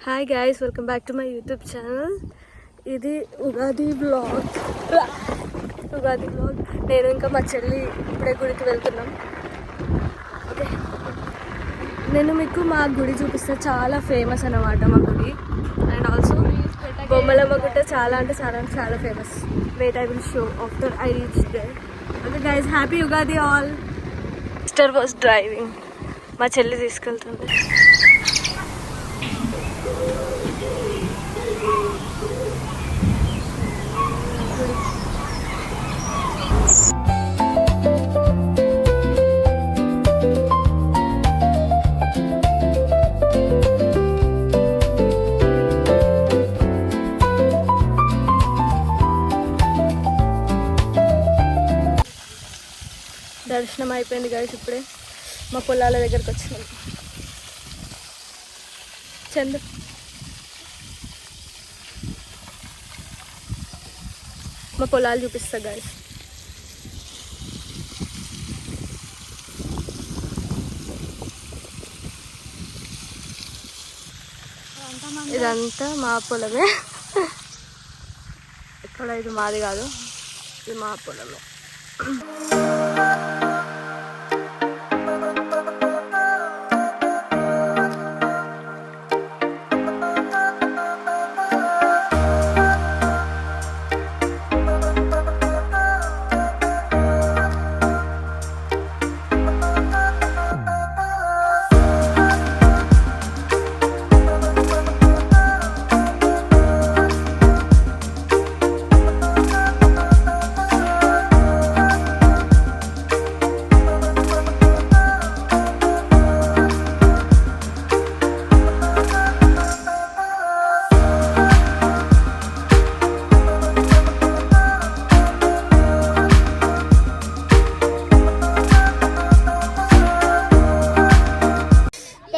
Hi guys, welcome back to my YouTube channel. ఇది Ugadi blog. నేను ఇంకా మా చెల్లి ఇప్పుడే గుడికి వెళ్తున్నాం. ఓకే, నేను మీకు మా గుడి చూపిస్తే చాలా ఫేమస్ అన్నమాట మా గుడి. అండ్ ఆల్సో బొమ్మలమ్మ గుట్ట చాలా అంటే చాలా famous. Wait, I will show after I reach there. Okay guys, happy Ugadi all. Sister was driving, మా చెల్లి తీసుకెళ్తుంది. దర్శనం అయిపోయింది గైస్. ఇప్పుడే మా పొలాల దగ్గరకు వచ్చినాం. చందు, మా పొలాలు చూపిస్తా గైస్. ఇదంతా మా పొలమే. ఇక్కడ ఇది మాది కాదు, ఇది మా పొలమే.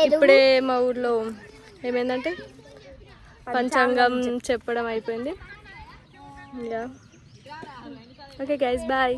ఇప్పుడే మా ఊర్లో ఏమైందంటే పంచాంగం చెప్పడం అయిపోయింది. Okay guys, bye.